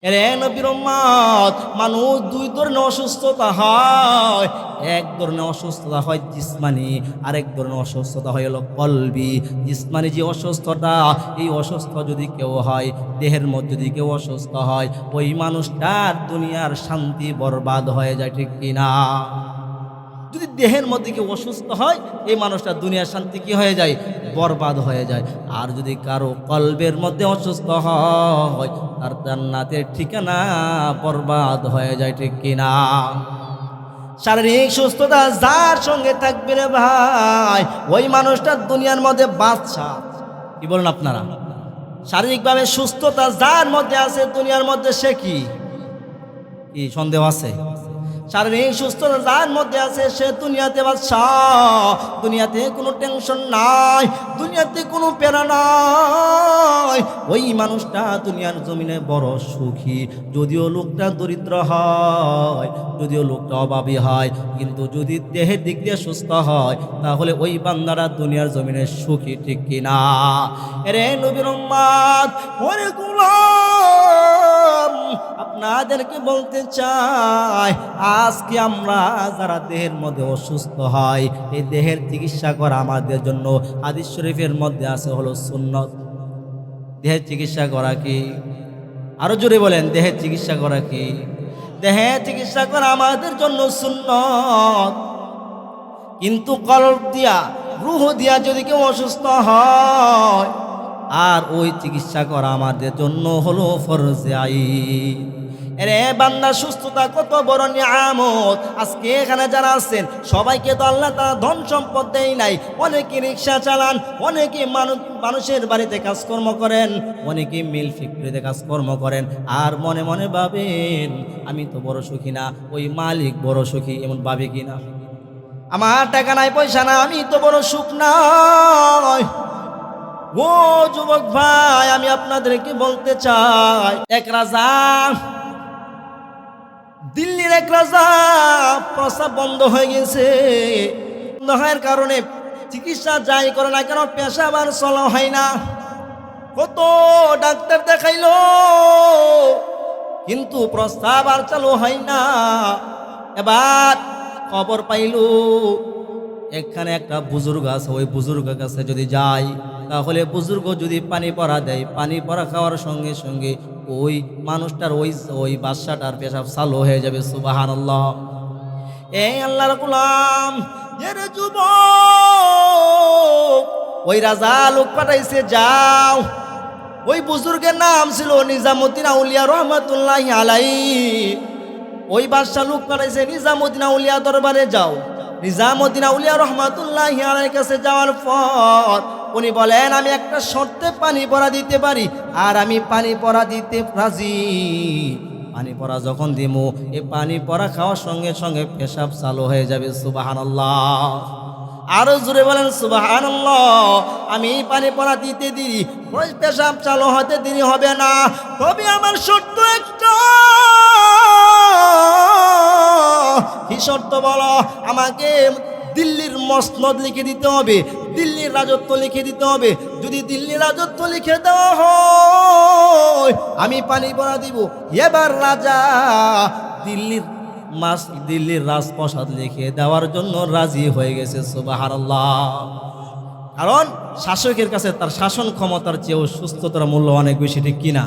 এরে নবীর উম্মত, মানুষ দুই ধরনের অসুস্থতা হয়। এক ধরনের অসুস্থতা হয় জিসমানি, আরেক ধরনের অসুস্থতা হয় হলো কলবি। জিসমানি যে অসুস্থতা, এই অসুস্থ যদি কেউ হয়, দেহের মধ্যে যদি কেউ অসুস্থ হয়, ওই মানুষটার দুনিয়ার শান্তি বরবাদ হয়ে যায়, ঠিক কিনা? যদি দেহের মধ্যে কেউ অসুস্থ হয়, এই মানুষটা দুনিয়ার শান্তি কি হয়ে যায়? বরবাদ হয়ে যায়। আর যদি কারো কলবের মধ্যে অসুস্থ হয়, তার জান্নাতের ঠিকানা বরবাদ হয়ে যায়, ঠিক কিনা? শারীরিক সুস্থতা যার সঙ্গে থাকবে রে ভাই, ওই মানুষটা দুনিয়ার মধ্যে বাদশা। কি বলেন আপনারা? শারীরিকভাবে সুস্থতা যার মধ্যে আছে, দুনিয়ার মধ্যে সে কি কি সন্দেহ আছে? শারীরিক সুস্থতা যার মধ্যে আছে, সে দুনিয়াতে বাদশাহ। দুনিয়াতে কোনো টেনশন নাই, দুনিয়াতে কোনো প্যারা নাই। ওই মানুষটা দুনিয়ার জমিনে বড় সুখী। যদিও লোকটা দরিদ্র হয়, যদিও লোকটা অভাবী হয়, কিন্তু যদি দেহের দিক দিয়ে সুস্থ হয়, তাহলে ওই বান্দারা দুনিয়ার জমিনে সুখী, ঠিক কিনা? এরে নবীর উম্মত, ওরে গোলাম, আপনাদেরকে বলতে চাই, আজকে আমরা যারা দেহের মধ্যে অসুস্থ হয়, এই দেহের চিকিৎসা করা আমাদের জন্য হাদিস শরীফের মধ্যে আছে হলো সুন্নত। দেহের চিকিৎসা করা কি? আরো জোরে বলেন, দেহের চিকিৎসা করা কি? দেহের চিকিৎসা করা আমাদের জন্য সুন্নত। কিন্তু কলব দিয়া, রূহ দিয়া যদি কেউ অসুস্থ হয়, আর ওই চিকিৎসা করা আমাদের জন্য হলো ফরজে আইন। এরে বান্দা, সুস্থতা কত বড় নিয়ামত। আজকে এখানে যারা আছেন, সবাইকে তো আল্লাহ তাআলা ধন সম্পদ দেয় নাই। অনেকে রিক্সা চালান, অনেকে মানুষের বাড়িতে কাজকর্ম করেন, অনেকে মিল ফ্যাক্টরিতে কাজকর্ম করেন, আর মনে মনে ভাবেন আমি তো বড় সুখী না, ওই মালিক বড় সুখী। এমন ভাবে কিনা? আমার টাকা নাই, পয়সা না, আমি তো বড় সুখ নয়। ও যুবক ভাই, আমি আপনাদেরকে বলতে চাই, এক রাজা, দিল্লির এক রাজা, প্রস্রাব বন্ধ হয়ে গেছে। বন্ধ হওয়ার কারণে চিকিৎসা যাই করে না কেন, পেশাব আর চলা হয় না। কত ডাক্তার দেখাইলো, কিন্তু প্রস্রাব আর চালু হয় না। এবার খবর পাইলো এখানে একটা বুজুর্গ আছে, ওই বুজুর্গের কাছে যদি যাই, তাহলে বুজুর্গ যদি পানি পড়া দেয়, পানি পড়া খাওয়ার সঙ্গে সঙ্গে ওই মানুষটার ওই বাচ্চাটার পেশাব চালু হয়ে যাবে। সুবহানাল্লাহ। এই আল্লাহর গোলাম, এর যুবক, ওই রাজা লোক পাঠাইছে, যাও। ওই বুজুর্গের নাম ছিল নিজামুদ্দিন আউলিয়া রহমাতুল্লাহি আলাইহি। ওই বাদশা লোক পাঠাইছে, নিজামুদ্দিন আউলিয়া দরবারে যাও। নিজামুদ্দিন আউলিয়া রহমাতুল্লাহি আলাইহির কাছে যাওয়ার পর উনি বলেন, আমি একটা শর্তে পানি পড়া দিতে পারি, আর আমি পানি পড়া দিতে রাজি। পানি পড়া যখন দিমু, এই পানি পড়া খাওয়ার সঙ্গে সঙ্গে পেশাব চালু হয়ে যাবে। সুবহানাল্লাহ। আরো জোরে বলেন সুবহানাল্লাহ। আমি পানি পড়া দিতে দেরি, ওই পেশাব চালু হতে দেরি হবে না, তবে আমার শর্ত একটা। কি শর্ত বলো? আমাকে দিল্লির মসনদ লিখে দিতে হবে, দিল্লির রাজত্ব লিখে দিতে হবে। যদি দিল্লির রাজত্ব লিখে দেওয়া হয়, আমি পানি পড়া দিব। এবার রাজা দিল্লির রাজপ্রাসাদ লিখে দেওয়ার জন্য রাজি হয়ে গেছে। সুবহানাল্লাহ। কারণ শাসকের কাছে তার শাসন ক্ষমতার চেয়েও সুস্থতার মূল্য অনেক বেশি, ঠিক কিনা?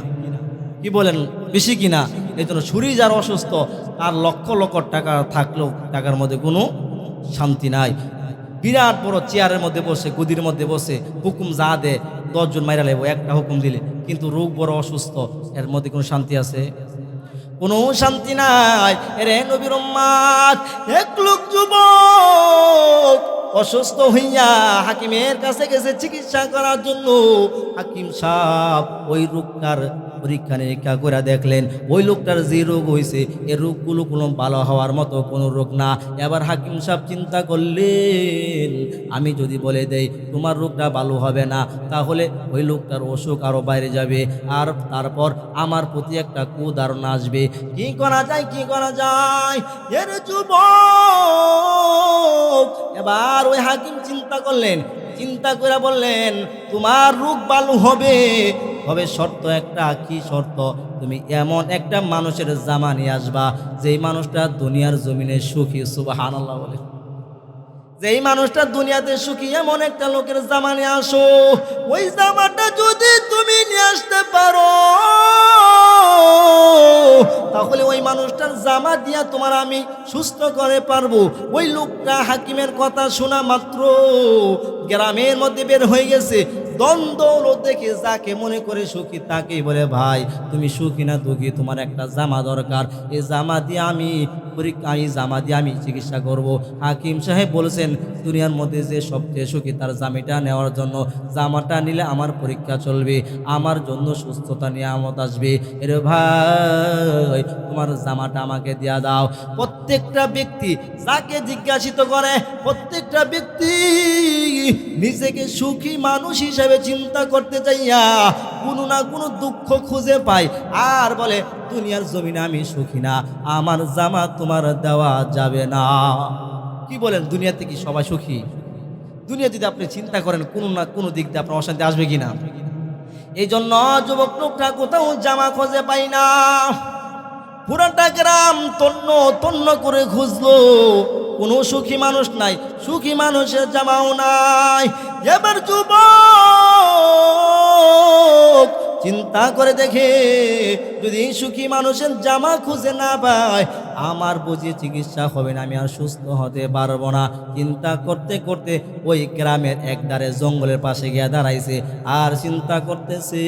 কি বলেন, বেশি কিনা? এই জন্য শরীর যার অসুস্থ, তার লক্ষ লক্ষ টাকা থাকলেও টাকার মধ্যে কোনো শান্তি নাই। বিরাট বড় চেয়ারের মধ্যে বসে, গদির মধ্যে বসে হুকুম যা দে, 10 জন মাইরা লেবো একটা হুকুম দিলে, কিন্তু রোগ বড় অসুস্থ, এর মধ্যে কোনো শান্তি আছে? কোনো শান্তি নাই। এরে নবীর উম্মত, এক লোক যুবক অসুস্থ হইয়া হাকিমের কাছে গেছে চিকিৎসা করার জন্য। হাকিম সাহেব ওই রোগটার পরীক্ষা নিরীক্ষা করে দেখলেন, ওই লোকটার যে রোগ হয়েছে, এই রোগগুলো কোনো ভালো হওয়ার মতো কোনো রোগ না। এবার হাকিম সাহেব চিন্তা করলেন, আমি যদি বলে দেই তোমার রোগটা ভালো হবে না, তাহলে ওই লোকটার অসুখ আরো বাইরে যাবে, আর তারপর আমার প্রতি একটা কুধারণা আসবে। কি করা যায়, কি করা যায়? এর যুবক, এবার ওই হাকিম চিন্তা করলেন, চিন্তা করে বললেন, তোমার রোগ ভালো হবে, তবে শর্ত একটা, কি শর্ত? তুমি এমন একটা মানুষের জামা নিয়ে আসবা যেই মানুষটা দুনিয়ার জমিনে সুখী। সুবহানাল্লাহ বলে। যেই মানুষটা দুনিয়াতে সুখী এমন একটা লোকের জামা নিয়ে আসো। ওই জামাটা যদি তুমি নিয়ে আসতে পারো তাহলে ওই মানুষটার জামা দিয়া তোমার আমি সুস্থ করে পারবো। ওই লোকটা হাকিমের কথা শোনা মাত্র গ্রামের মধ্যে বের হয়ে গেছে। দ্বন্দ্ব দেখে যাকে মনে করে সুখী তাকেই বলে, ভাই তুমি সুখী না দুঃখী, তোমার একটা জামা দরকার, এই জামা দিয়ে আমি চিকিৎসা করব। হাকিম সাহেব বলেছেন দুনিয়ার মধ্যে যে সবচেয়ে সুখী তার জামিটা নেওয়ার জন্য, জামাটা নিলে আমার পরীক্ষা চলবে, আমার জন্য সুস্থতা নিয়ামত আসবে। এরে ভাই তোমার জামাটা আমাকে দিয়া দাও। প্রত্যেকটা ব্যক্তি যাকে জিজ্ঞাসিত করে, প্রত্যেকটা ব্যক্তি নিজেকে সুখী মানুষ হিসেবে চিন্তা করতে চাইয়া কোনো না কোনো দুঃখ খুঁজে পায় আর বলে দুনিয়ার জমিনে আমি সুখী না, আমার জামা তোমার দেওয়া যাবে না। কি বলেন, দুনিয়াতে কি সবাই সুখী? দুনিয়া যদি আপনি চিন্তা করেন কোনো না কোনো দিক দিয়ে আপনার অশান্তি আসবে কিনা। এই জন্য যুবক লোকটা কোথাও জামা খুঁজে পাই না। পুরাটা গ্রাম তন্ন তন্ন করে খুঁজলো, কোনো সুখী মানুষ নাই, সুখী মানুষের জামাও নাই। এবার যুবক চিন্তা করে দেখে যদি সুখী মানুষের জামা খুঁজে না পায় আমার বুঝি চিকিৎসা হবে না, আমি আর সুস্থ হতে পারবো না। চিন্তা করতে করতে ওই গ্রামের একদারে জঙ্গলের পাশে গিয়ে দাঁড়াইছে আর চিন্তা করতেছে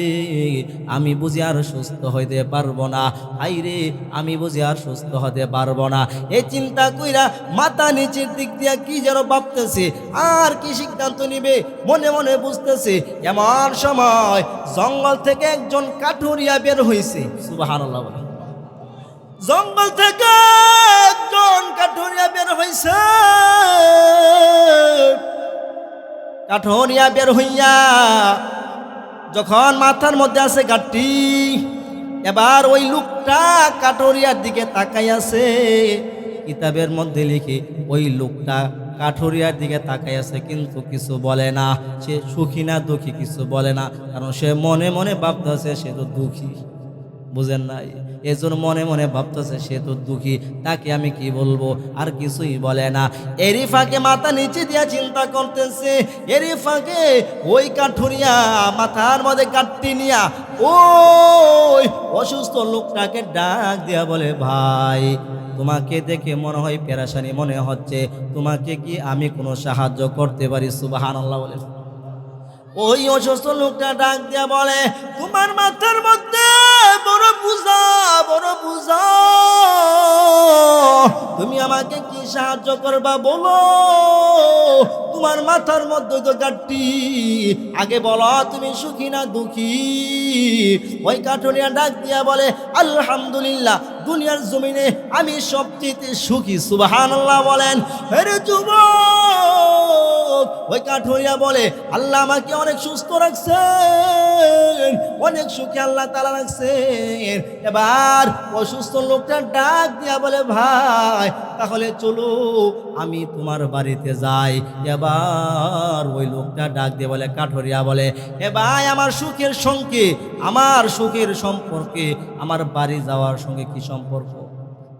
আমি বুঝি আর সুস্থ হইতে পারবো না, হাইরে আমি বুঝি আর সুস্থ হতে পারবো না। এই চিন্তা কইরা মাথা নিচের দিক দিয়া কি যেন ভাবতেছে আর কি সিদ্ধান্ত নিবে মনে মনে বুঝতেছে। এমন সময় জঙ্গল থেকে একজন কাঠুরিয়া বের হইছে। সুবহানাল্লাহ। জঙ্গল থেকে একজন কাঠুরিয়া বের হইছে। কাঠুরিয়া বের হইয়া যখন মাথার মধ্যে আছে গাঁটটি, এবার ওই লোকটা কাঠুরিয়ার দিকে তাকাই আছে। কিতাবের মধ্যে লিখে ওই লোকটা কাঠুরিয়ার দিকে তাকাই আছে কিন্তু কিছু বলে না। সে সুখী না দুঃখী কিছু বলে না, কারণ সে মনে মনে ভাবতেছে সে তো দুঃখী। বুঝেন নাই? এজন্য মনে মনে ভাবতেছে সে তো দুঃখী, তাকে আমি কি বলবো, আর কিছুই বলে না। এরই ফাঁকে মাথা নিচে দিয়া চিন্তা করতেছে, এরই ফাঁকে ওই কাঠুরিয়া মাথার মধ্যে কাটটি নিয়া ওই অসুস্থ লোকটাকে ডাক দিয়া বলে, ভাই তোমাকে দেখে মনে হয় পেরেশানি মনে হচ্ছে, তোমাকে কি আমি কোনো সাহায্য করতে পারি? সুবহানাল্লাহ বলে। ওই অসুস্থ লোকটা ডাক দিয়া বলে, তোমার মাথার মধ্যে বড় বুঝা, বড় বুঝা, তুমি আমাকে কি সাহায্য করবা বলো? তোমার মাথার মধ্যে তো গাঁটটি, আগে বলো তুমি সুখী না দুঃখী? ওই কাঠুরিয়া ডাক দিয়া বলে, আলহামদুলিল্লাহ দুনিয়ার জমিনে আমি সবচেয়ে সুখী। সুবহানাল্লাহ বলেন। আরে যুবক, ওই কাঠুরিয়া বলে, আল্লাহ আমাকে অনেক সুস্থ রাখছেন, অনেক সুখী আল্লাহ তাআলা রাখছেন। এবার অসুস্থ লোকটা ডাক দিয়া বলে, ভাই তাহলে চলো আমি তোমার বাড়িতে যাই। এবার ওই লোকটা ডাক দিয়ে বলে, কাঠুরিয়া বলে, এ ভাই আমার সুখের সঙ্গে, আমার সুখের সম্পর্কে আমার বাড়ি যাওয়ার সঙ্গে কি সম্পর্ক?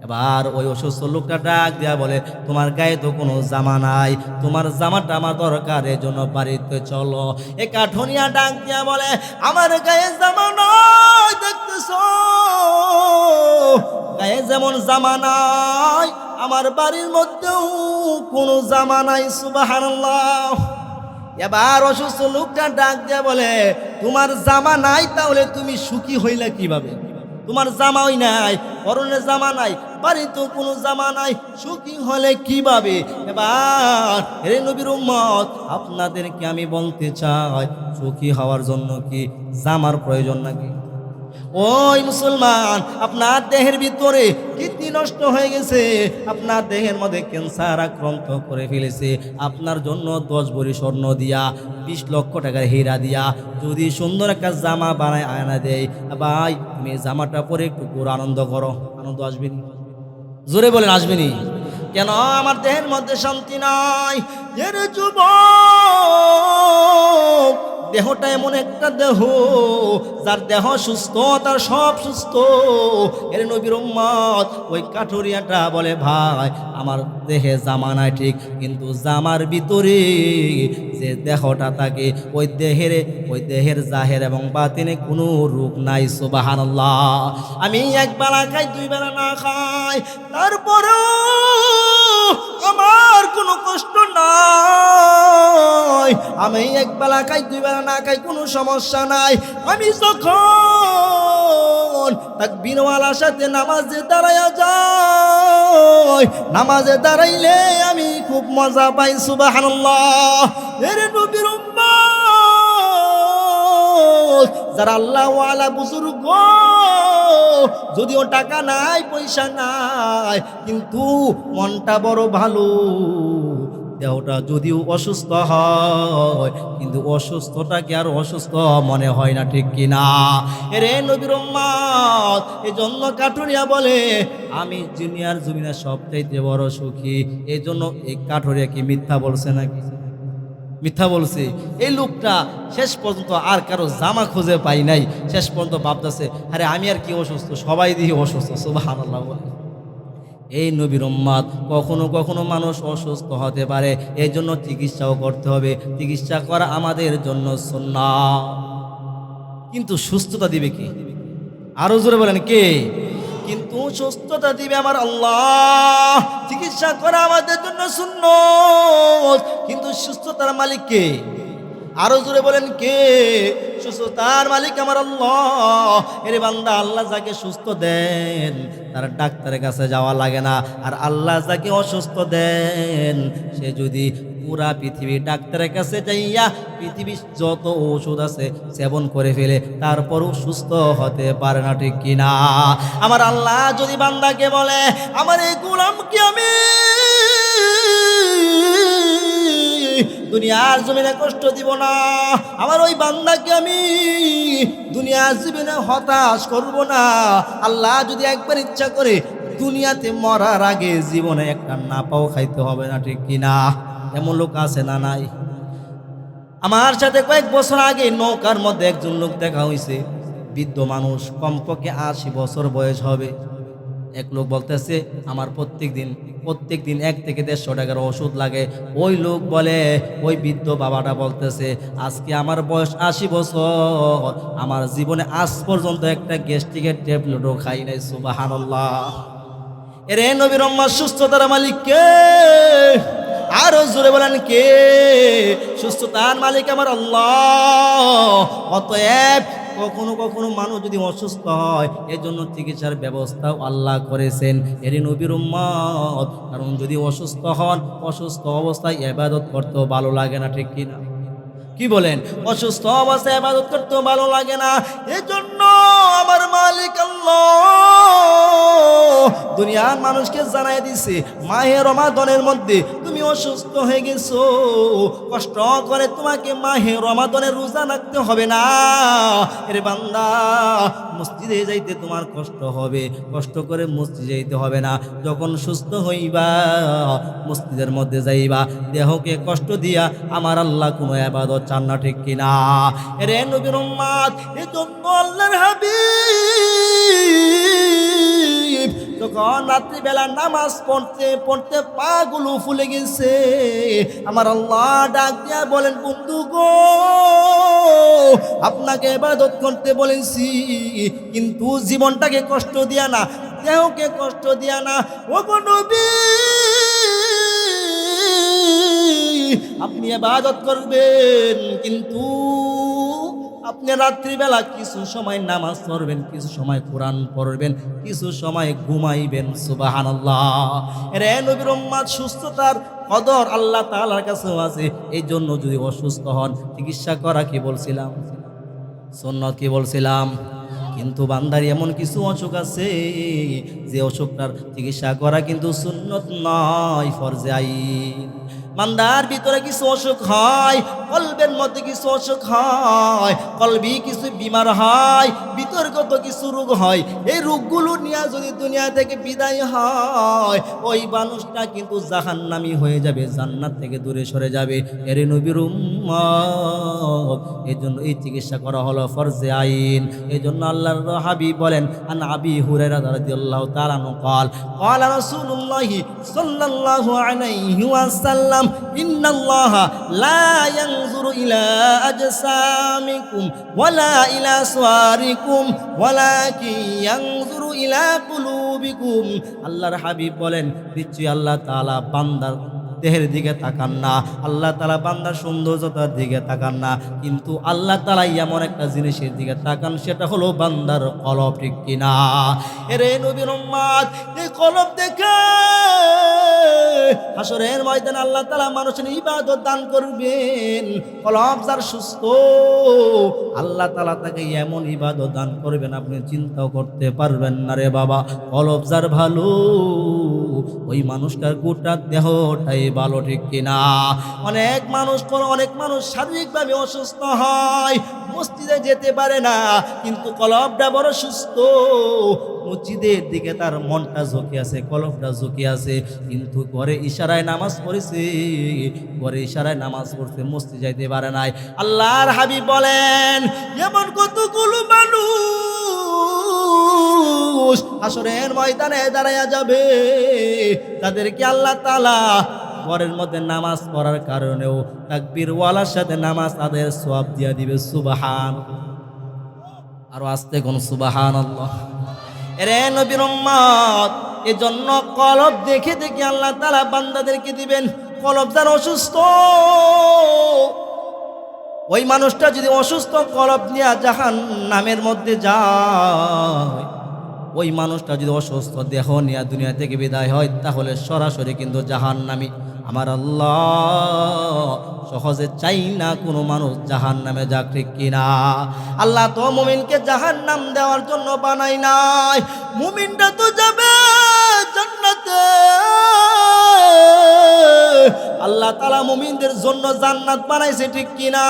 এবার ওই অসুস্থ লোকটা ডাক দেয়া বলে, তোমার গায়ে তো কোনো জামা নাই, তোমার জামাটা আমার দরকার, এই জন্য বাড়িতে চলো। এ কাঠুরিয়া ডাক দেয়া বলে, আমার গায়ে জামা নাই, দেখতেছ গায়ে যেমন জামা নাই আমার বাড়ির মধ্যেও কোনো জামা নাই। সুবহানাল্লাহ। এবার অসুস্থ লোকটা ডাক দেয়া বলে, তোমার জামা নাই তাহলে তুমি সুখী হইলা কিভাবে? তোমার জামাই নাই, পরনে জামা নাই, বাড়িতেও কোনো জামা নাই, সুখী হলে কিভাবে? এবার হে নবীর উম্মত, আপনাদেরকে আমি বলতে চাই, সুখী হওয়ার জন্য কি জামার প্রয়োজন নাকি? ওই মুসলমান, আপনার দেহের ভিতরে কিডনি নষ্ট হয়ে গেছে, আপনার দেহের মধ্যে ক্যান্সার আক্রান্ত করে ফেলেছে, আপনার জন্য 10 ভরি স্বর্ণ দিয়া 20 লক্ষ টাকার হীরা দিয়া যদি সুন্দর একটা জামা বানায় আয়না দেয়, ভাই তুমি জামাটা পরে একটু পুরো আনন্দ করো, আনন্দ আসবেনি? জোরে বলেন আসবেনি? কেন আমার দেহের মধ্যে শান্তি নাই? এর যুবক, দেহটা এমন একটা দেহ, যার দেহ সুস্থ তার সব সুস্থ। এর নবীর উম্মত ওই কাঠুরিয়াটা বলে, ভাই আমার দেহে জামা নাই ঠিক, কিন্তু জামার ভিতরে যে দেহটা থাকে ওই দেহের জাহের এবং বাতিনে কোনো রোগ নাই। সুবহানাল্লাহ। আমি এক বেলা খাই, দুই বেলা না খাই, তারপরেও আমার কোনো কষ্ট নাই। আমি এক বেলা খাই, দুই বেলা না খাই, কোনো সমস্যা নাই। আমি যখন তাকবীরওয়ালার সাথে নামাজে দাঁড়ায়া যাই, নামাজে দাঁড়াইলে আমি খুব মজা পাই। সুবহানাল্লাহ। এর নবীর উম্মত যারা আল্লাহ ওয়ালা বুজুর্গ, যদিও টাকা নাই, পয়সা নাই, কিন্তু মনটা বড় ভালো। দেহটা যদিও অসুস্থ হয়, কিন্তু অসুস্থটাকে আর অসুস্থ মনে হয় না, ঠিক কিনা? এরে নবীর উম্মত, এই জন্য কাঠুরিয়া বলে আমি দুনিয়ার জমিনে সবচাইতে বড় সুখী। এই জন্য এই কাঠুরিয়া কি মিথ্যা বলছে নাকি? মিথ্যা বলছে। এই লোকটা শেষ পর্যন্ত আর কারো জামা খুঁজে পাই নাই, শেষ পর্যন্ত ভাবতেছে আরে আমি আর কি অসুস্থ, সবাই দিয়ে অসুস্থ। সুবহানাল্লাহ। এই নবীর উম্মত, কখনো কখনো মানুষ অসুস্থ হতে পারে, এই জন্য চিকিৎসাও করতে হবে। চিকিৎসা করা আমাদের জন্য সুন্নাহ। কিন্তু সুস্থতা দিবে কে? আরো জোরে বলেন কে? কিন্তু সুস্থতা দিবে আমার আল্লাহ। চিকিৎসা করা আমাদের জন্য সুন্নাত, কিন্তু সুস্থতার মালিক কে? আরো জোরে বলেন কে? সুস্থতার মালিক আমার আল্লাহ। এর বান্দা, আল্লাহ যাকে সুস্থ দেন তার ডাক্তারের কাছে যাওয়া লাগে না। আর আল্লাহ যাকে অসুস্থ দেন, সে যদি পুরা পৃথিবী ডাক্তারের কাছে যাইয়া পৃথিবীর যত ওষুধ আছে সেবন করে ফেলে, তারপরও সুস্থ হতে পারে না, ঠিক কিনা? আমার আল্লাহ যদি বান্দাকে বলে আমার এই গোলামকে আমি দুনিয়ার জমিনে কষ্ট দিব না, আমার ওই বান্দাকে আমি দুনিয়ার জীবনে হতাশ করব না, আল্লাহ যদি একবার ইচ্ছা করে দুনিয়াতে মরার আগে জীবনে একটা না পাও খাইতে হবে না, ঠিক কিনা? এমন লোক আছে না নাই? আমার সাথে কয়েক বছর আগে নৌকার মধ্যে একজন লোক দেখা হয়েছে, বৃদ্ধ মানুষ, কমপক্ষে 80 বছর বয়স হবে। এক লোক বলতেছে আমার প্রত্যেক দিন 1 থেকে 150 টাকার ওষুধ লাগে। ওই লোক বলে, ওই বৃদ্ধ বাবাটা বলতেছে আজকে আমার বয়স 80 বছর, আমার জীবনে আজ পর্যন্ত একটা গ্যাস্ট্রিকের ট্যাবলেটও খাই নাই। সুবহানাল্লাহ। এরে নবীর উম্মত, সুস্থতার মালিক কে? আরো জোরে বলেন কে? সুস্থতার মালিক আমার আল্লাহ। অতএব কখনো কখনো মানুষ যদি অসুস্থ হয়, এর জন্য চিকিৎসার ব্যবস্থাও আল্লাহ করেছেন। এরই নবীর উম্মত, কারণ যদি অসুস্থ হন, অসুস্থ অবস্থায় ইবাদত করতেও ভালো লাগে না, ঠিক কিনা? কি বলেন? অসুস্থ অবস্থায় ইবাদত করতেও ভালো লাগে না। এজন্য আমার মালিক আল্লাহ দুনিয়ার মানুষকে জানাই দিছে, মাহে রমাদানের মধ্যে তুমি অসুস্থ হয়ে গেছো, কষ্ট করে তোমাকে মাহে রমাদানের রোজা রাখতে হবে না। এর বান্দা, মসজিদে যাইতে তোমার কষ্ট হবে, কষ্ট করে মসজিদে যাইতে হবে না। যখন সুস্থ হইবা মসজিদের মধ্যে যাইবা, দেহকে কষ্ট দিয়া আমার আল্লাহ কোনো ইবাদত চান না, ঠিক কিনা? রে নবীর উম্মত, এজন্য আল্লাহর হাবিব যখন রাত্রিবেলা নামাজ পড়তে পড়তে পা গুলো ফুলে গেছে, আমার আল্লাহ ডাক দিয়া বলেন, বন্ধু গো, আপনাকে ইবাদত করতে বলেছি, কিন্তু জীবনটাকে কষ্ট দিয়া না, দেহকে কষ্ট দিয়া না। ও গো নবী, আপনি ইবাদত করবেন, কিন্তু আপনি রাত্রিবেলা কিছু সময় নামাজ পড়বেন, কিছু সময় কোরআন পড়বেন, কিছু সময় ঘুমাইবেন। সুবহানাল্লাহ। রে নবীর উম্মত, সুস্থতার কদর আল্লাহ তাআলার কাছেও আছে। এই জন্য যদি অসুস্থ হন, চিকিৎসা করা কি বলছিলাম? সুন্নাত কি বলছিলাম? কিন্তু বান্দার এমন কিছু অসুখ আছে যে অসুখটার চিকিৎসা করা কিন্তু সুন্নত নয়, ফরজে আইন। বান্দার ভিতরে কিছু অসুখ হয়, কলবের মধ্যে কিছু অসুখ হয়, কলবি কিছু বিমার হয়, বিতর্কত কিছু রোগ হয়। এই রোগগুলো নিয়ে যদি দুনিয়া থেকে বিদায় হয়, ওই মানুষটা কিন্তু জাহান্নামী হয়ে যাবে, জান্নাত থেকে দূরে সরে যাবে। এর নবীর উম্মত, এই জন্য এই চিকিৎসা করা হলো ফরজে আইন। এই জন্য আল্লাহর হাবিব বলেন, আন আবি হুরায়রা রাদিয়াল্লাহু তাআলা আনহু قال قال رسول الله صلى الله عليه وسلم إن الله لا ينظر إلى أجسامكم ولا إلى صوركم ولكن ينظر إلى قلوبكم। আল্লাহর হাবিব বলেন, নিশ্চয়ই আল্লাহ তাআলা বান্দার দেহের দিকে তাকান না, আল্লাহ তাআলা বান্দার সৌন্দর্যতার দিকে তাকান না, কিন্তু আল্লাহ তাআলা এমন একটা জিনিসের দিকে তাকান, সেটা হলো বান্দার কলব, ঠিক কিনা? এরে নবীর উম্মত, এই কলব দেখে হাসরের ময়দানে আল্লাহ তাআলা মানুষের ইবাদত দান করবেন। কলব যার সুস্থ, আল্লাহ তাআলা তাকে এমন ইবাদত দান করবেন আপনি চিন্তাও করতে পারবেন না রে বাবা। কলব যার ভালো, ওই মানুষটার গোটা দেহটাই ভালো, ঠিক কিনা? অনেক মানুষ শারীরিকভাবে অসুস্থ হয়, মসজিদে যেতে পারে না, কিন্তু কলবটা বড় সুস্থ। মসজিদের দিকে তার মনটা ঝুঁকে আছে, কলবটা ঝুঁকে আছে, কিন্তু ঘরে ইশারায় নামাজ পড়েছে, ঘরে ইশারায় নামাজ পড়ছে, মসজিদ যাইতে পারে নাই। আল্লাহর হাবিব বলেন, এমন কতগুলো মানুষ হাসরের ময়দানে দাঁড়ায়া যাবে, তাদেরকে আল্লাহ তাআলা ঘরের মধ্যে নামাজ পড়ার কারণেও তাকবীর ওয়ালার সাথে নামাজ তাদের সওয়াব দিয়া দিবে। সুবহান, আরো আস্তে কোন সুবহানাল্লাহ। এরে নবীর উম্মত, এজন্য কলব দেখে দেখে আল্লাহ তাআলা বান্দাদেরকে দিবেন। কলব যার অসুস্থ, ওই মানুষটা যদি অসুস্থ কলব নিয়ে জাহান্নামের মধ্যে যায়, ওই মানুষটা যদি অসুস্থ দেহ নিয়ে দুনিয়া থেকে বিদায় হয়, তাহলে সরাসরি কিন্তু জাহান্নামী। আমার আল্লাহ সহজে চাই না কোনো মানুষ জাহান্নামে যাক, ঠিক কিনা? আল্লাহ তো মুমিনকে জাহান্নাম দেওয়ার জন্য বানাই নাই, মুমিনটা তো যাবে জান্নাতে। আল্লাহ তাআলা মুমিনদের জন্য জান্নাত বানাইছে, ঠিক কিনা?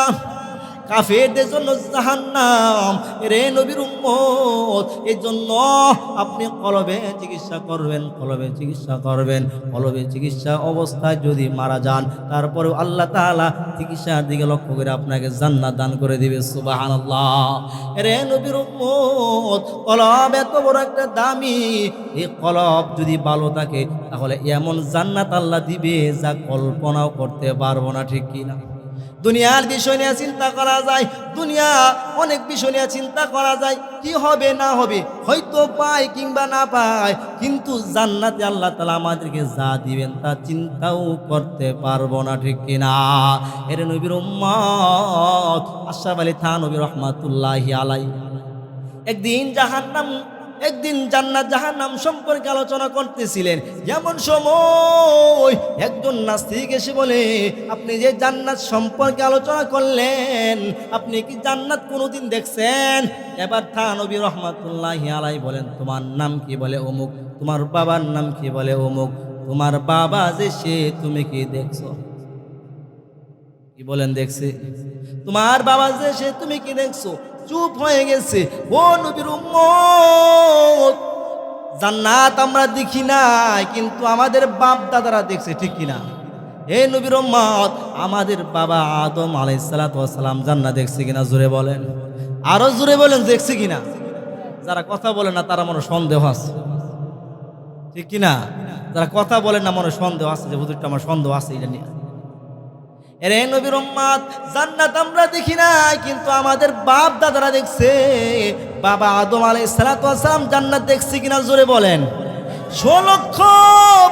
কাফেরদের জন্য জাহান্নাম। রে নবীর উম্মত, এই জন্য আপনি কলবে চিকিৎসা করবেন, কলবে চিকিৎসা করবেন। কলবে চিকিৎসা অবস্থায় যদি মারা যান, তারপরেও আল্লাহ তাআলা চিকিৎসার দিকে লক্ষ্য করে আপনাকে জান্নাত দান করে দিবে। সুবহানাল্লাহ। রে নবীর উম্মত, কলব এত বড় একটা দামি, এই কলব যদি ভালো থাকে তাহলে এমন জান্নাত আল্লাহ দিবে যা কল্পনাও করতে পারবো না, ঠিক কিনা? দুনিয়ার বিষয় নিয়ে চিন্তা করা যায়, দুনিয়া অনেক বিষয় নিয়ে চিন্তা করা যায়, কি হবে না হবে, হয়তো পায় কিংবা না পায়, কিন্তু জান্নাতে আল্লাহ তাআলা আমাদেরকে যা দিবেন তা চিন্তাও করতে পারবো না, ঠিক কিনা? এর নবীর উম্মত আশরাফ আলী থানভী রাহমাতুল্লাহি আলাইহি একদিন জান্নাত জাহান্নাম সম্পর্কে আলোচনা করতেছিলেন। এমন সময় একজন নাস্তিক এসে বলে, আপনি যে জান্নাত সম্পর্কে আলোচনা করলেন, আপনি কি জান্নাত কোনোদিন দেখছেন? এবার থানভী রাহমাতুল্লাহি আলাইহি বলেন, তোমার নাম কি? বলে অমুক। তোমার বাবার নাম কি? বলে অমুক। তোমার বাবা যে সে, তুমি কি দেখছো? কি বলেন? দেখছি। তোমার বাবা যে সে, তুমি কি দেখছো? চুপ হয়ে গেছে। ও নবীর উম্মত, জান্নাত আমরা দেখি নাই, কিন্তু আমাদের বাপ দাদারা দেখছে, ঠিক কিনা? হে নবীর উম্মত, আমাদের বাবা আদম আলাইহিস সালাতু ওয়াস সালাম জান্নাত দেখছে কিনা? জোরে বলেন, আরো জোরে বলেন, দেখছে কিনা? যারা কথা বলে না তারা মনে সন্দেহ আছে, ঠিক কিনা? যারা কথা বলেন না মনে সন্দেহ আছে, যে হুজুরটা আমার সন্দেহ আছে এটা নিয়ে। এরে নবীর উম্মত, জান্নাত আমরা দেখি নাই, কিন্তু আমাদের বাপ দাদারা দেখছে। বাবা আদম আলাইহিস সালাতু ওয়াস সালাম জান্নাত দেখছে কিনা? জোরে বলেন। 6 লক্ষ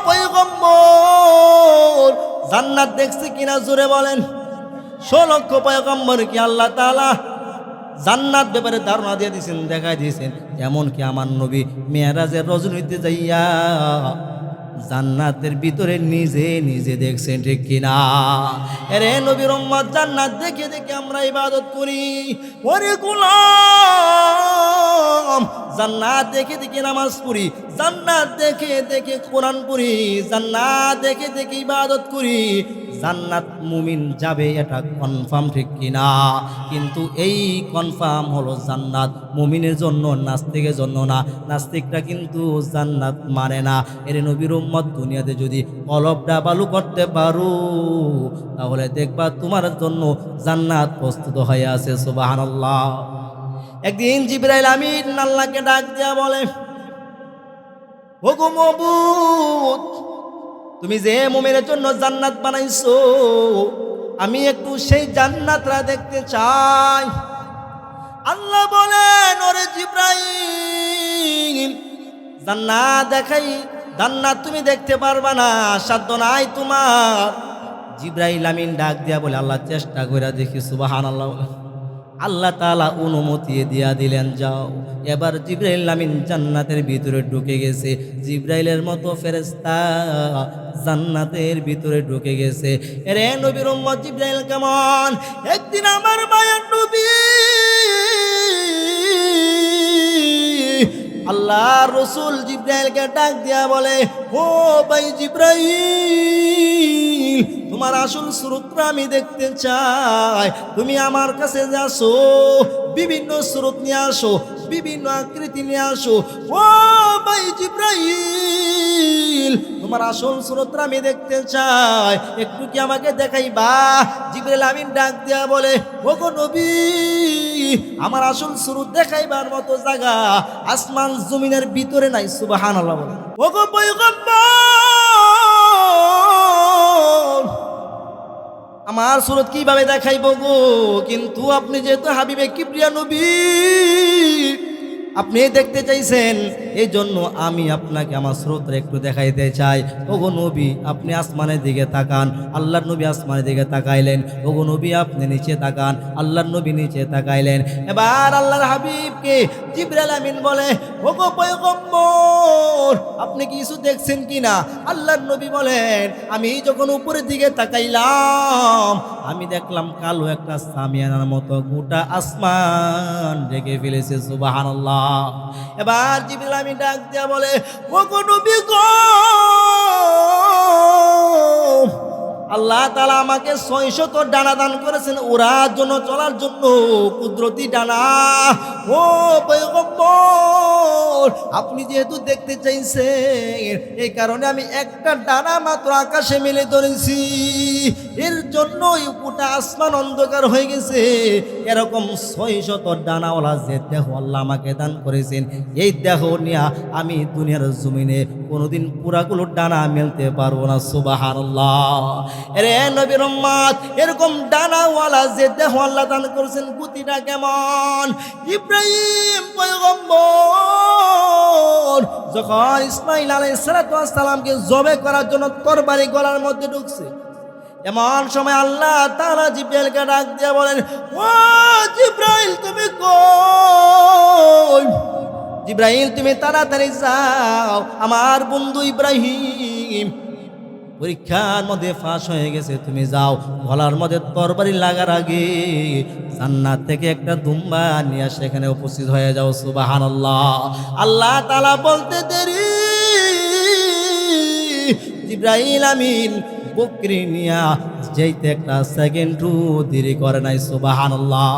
পয়গম্বর জান্নাত দেখছে কিনা? জোরে বলেন। 6 লক্ষ পয়গম্বর কি আল্লাহ তাআলা জান্নাত ব্যাপারে ধারণা দিয়ে দিয়েছেন, দেখাই দিয়েছেন। এমন কি আমার নবী মেরাজের রজনীতে যাইয়া জান্নাতের ভিতরে নিজে নিজে দেখছেন, ঠিক কিনা? এরে নবীর উম্মত, জান্নাত দেখে দেখে আমরা ইবাদত করি। ওরে গোলাম, জান্নাত দেখে দেখে নামাজ পড়ি, জান্নাত দেখে দেখে কোরআন পড়ি, জান্নাত দেখে দেখে ইবাদত করি। জান্নাত মুমিন যাবে এটা কনফার্ম, ঠিক কিনা? কিন্তু এই কনফার্ম হলো জান্নাত মুমিনের জন্য, নাস্তিকের জন্য না। নাস্তিকরা কিন্তু জান্নাত মানে না। এর নবীর উম্মত, দুনিয়াতে যদি কলব ডাবালু করতে পারো তাহলে দেখবা তোমার জন্য জান্নাত প্রস্তুত হয়ে আছে। সুবহানাল্লাহ। একদিন জিবরাইল আমিন আল্লাহকে ডাক দিয়া বলে, ও গো মাবুদ, তুমি যে মুমিনের জন্য জান্নাত বানাইছো, আমি একটু সেই জান্নাতটা দেখতে চাই। আল্লাহ বলেন, ওরে জিবরাইল, জান্নাত দেখাই, জান্নাত তুমি দেখতে পারবা না, সাধ্য নাই তোমার। জিবরাইল আমিন ডাক দিয়া বলে, আল্লাহ চেষ্টা করে দেখি। সুবহানাল্লাহ। আল্লাহ তাআলা অনুমতি দিয়া দিলেন, যাও। এবার জিবরাইল আমিন জান্নাতের ভিতরে ঢুকে গেছে। জিবরাইলের মতো ফেরেশতা জান্নাতের ভিতরে ঢুকে গেছে। এরে নবীর উম্মত, জিবরাইল কেমন? একদিন আমার মায়ের নবী আল্লাহ রসুল জিবরাইলকে ডাক দিয়া বলে, ও ভাই জিবরাইল, তোমার আসল সুরতটা আমি দেখতে চাই। তুমি আমার কাছে আসো, বিভিন্ন সুরত নিয়ে আসো, বিভিন্ন আকৃতি নিয়ে আসো। ও ভাই জিবরাইল, তোমার আসল সুরতটা আমি দেখতে চাই, একটু কি আমাকে দেখাইবা? জিবরাইল আমিন ডাক দিয়া বলে, ও গো নবী, আমার আসল সুরত দেখাইবার মতো জায়গা আসমান জমিনের ভিতরে নাই। সুবহানাল্লাহ। ও গো পয়গম্বর, আমার সুরত কিভাবে দেখাইব গো? কিন্তু আপনি যেহেতু হাবিবে কিবরিয়া নবী, আপনি দেখতে চাইছেন, এই জন্য আমি আপনাকে আমার স্রোতটা একটু দেখাইতে চাই। ওগো নবী, আপনি আসমানের দিকে তাকান। আল্লাহর নবী আসমানের দিকে তাকাইলেন। ওগো নবী, আপনি নিচে তাকান। আল্লাহর নবী নিচে তাকাইলেন। এবার আল্লাহর হাবিবকে জিবরাইল আমিন বলে, ওগো পয়গম্বর, আপনি কিছু দেখছেন কিনা? আল্লাহর নবী বলেন, আমি যখন উপরের দিকে তাকাইলাম, আমি দেখলাম কালো একটা সামিয়ানার মতো গোটা আসমান ঢেকে ফেলেছে। সুবহানাল্লাহ। এবার জিবরাইল আমিন ডাক দিয়া বলে, ওগো নবী গো, আল্লাহ তাআলা আমাকে 600 ডানা দান করেছেন ওড়ার জন্য, চলার জন্য, কুদরতি ডানা। ও পয়গম্বর, আপনি যেহেতু দেখতে চাইছেন, এই কারণে আমি একটা ডানা মাত্র আকাশে মেলে ধরেছি, এর জন্যই গোটা আসমান অন্ধকার হয়ে গেছে। এরকম 600 ডানাওয়ালা যে দেহ আল্লাহ আমাকে দান করেছেন, এই দেহ নিয়ে আমি দুনিয়ার জমিনে কোনোদিন পুরাগুলো ডানা মেলতে পারবো না। সুবহানাল্লাহ। এরে নবীর উম্মত, এরকম ডানাওয়ালা যে দেহ আল্লাহ দান করেছেন, গতিটা কেমন? ইব্রাহিম পয়গম্বর যখন ইসমাইল আলাইহিস সালামকে জবে করার জন্য তরবারি গলার মধ্যে ঢুকছে, এমন সময় আল্লাহ তাআলা জিবরাইলকে ডাক দিয়ে বলেন, ও জিবরাইল, তুমি কই? জিবরাইল, তুমি তাড়াতাড়ি যাও, আমার বন্ধু ইব্রাহিম পরীক্ষার মধ্যে ফাঁস হয়ে গেছে, তুমি যাও। গলার মধ্যে তরবারি লাগার আগে জান্নাত থেকে একটা দুম্বা নিয়ে সেখানে উপস্থিত হয়ে যাও। সুবহানাল্লাহ। আল্লাহ তাআলা বলতে দেরি, জিবরাইল আমিন বকরি নিয়া যেতে একটা সেকেন্ডও দেরি করে নাই। সুবহানাল্লাহ।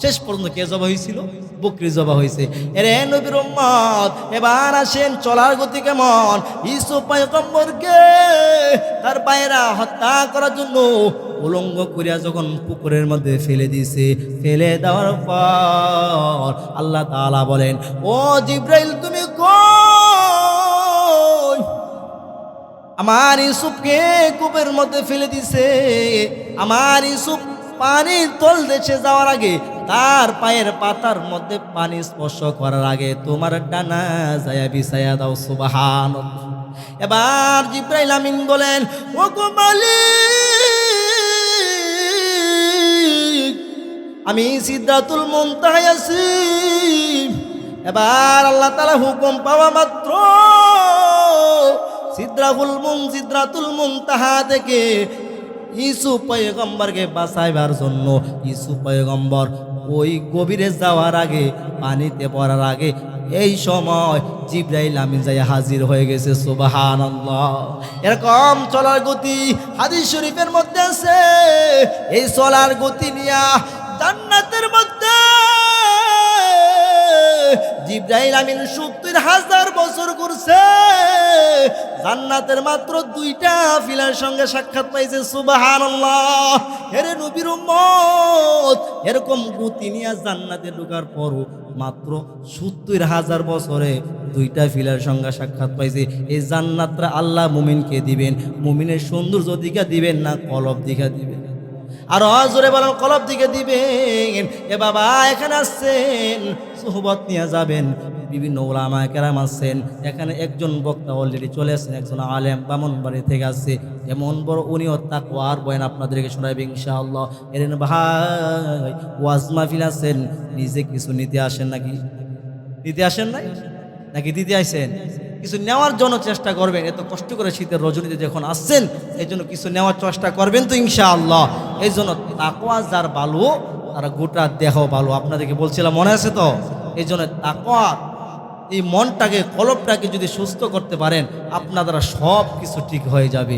শেষ পর্যন্ত কে জবা হয়েছিল? বকরি জবা হয়েছে। এরে নবীর উম্মত, এবার আসেন চলার গতি কেমন? ইউসুফ পয়গম্বরকে তার ভাইয়েরা হত্যা করার জন্য উলঙ্গ করিয়া যখন পুকুরের মধ্যে ফেলে দিয়েছে, ফেলে দেওয়ার পর আল্লাহ তাআলা বলেন, ও জিবরাইল, তুমি কই? আমার ইউসুফকে কূপের মধ্যে ফেলে দিছে। আমার ইউসুফ পানির তল দেশে যাওয়ার আগে, তার পায়ের পাতার মধ্যে পানি স্পর্শ করার আগে তোমার ডানা যায়া বিছায়া দাও। সুবহানাল্লাহ। এবার জিবরাইল আমিন বলেন, ও গো মালিক, আমি সিদরাতুল মুনতাহায় আছি। এবার আল্লাহ তাআলা হুকুম পাওয়া মাত্র সিদরাতুল মুনতাহা থেকে ইউসুফ পয়গম্বরকে বাঁচাইবার জন্য ইউসুফ পয়গম্বর ওই গভীরে যাওয়ার আগে, পানিতে পড়ার আগে, এই সময় জিবরাইল আমিন যাই হাজির হয়ে গেছে। সুবহানাল্লাহ। এরকম চলার গতি হাদিস শরীফের মধ্যে আছে। এই চলার গতি নিয়া জান্নাতের মধ্যে জিবরাইল আমিন ৭০,০০০ বছর ঘুরছে। জান্নাতের মাত্র ২টা ফিলার সঙ্গে সাক্ষাৎ পাইছে। সুবহানাল্লাহ। এরে নবীর উম্মত, এরকম গতি নিয়ে জান্নাতে ঢোকার পরও মাত্র ৭০,০০০ বছরে 2টা ফিলার সঙ্গে সাক্ষাৎ পাইছে। এই জান্নাতটা আল্লাহ মুমিনকে দিবেন। মুমিনের সৌন্দর্য দিকে দিবেন না কলব দিকে দিবেন? আর জোরে বলেন, কলব দিকে দিবেন। এ বাবা এখানে আসছেন, সুহবত নিয়ে যাবেন। বিভিন্ন ওলামা কেরাম আছেন এখানে। একজন বক্তা অলরেডি চলে আসছেন, একজন আলেম ব্রাহ্মণবাড়ি থেকে আসছে। এমন বড় উনিও তাকওয়ার বয়ান আপনাদেরকে শোনাবে ইনশাআল্লাহ। এরেন ভাই, ওয়াজ মাহফিল আছেন, নিজে কিছু নিতে আসেন নাকি? নিতে আসেন নাই নাকি দিতে আসেন? কিছু নেওয়ার জন্য চেষ্টা করবেন। এত কষ্ট করে শীতের রজনীতে যখন আসছেন, এই জন্য কিছু নেওয়ার চেষ্টা করবেন তো ইনশাআল্লাহ। এই জন্য তাকওয়া যার ভালো, তারা গোটা দেহ ভালো। আপনাদেরকে বলছিলাম, মনে আছে তো? এই জন্য তাকওয়া এই মনটাকে, কলবটাকে যদি সুস্থ করতে পারেন, আপনার দ্বারা সব কিছু ঠিক হয়ে যাবে।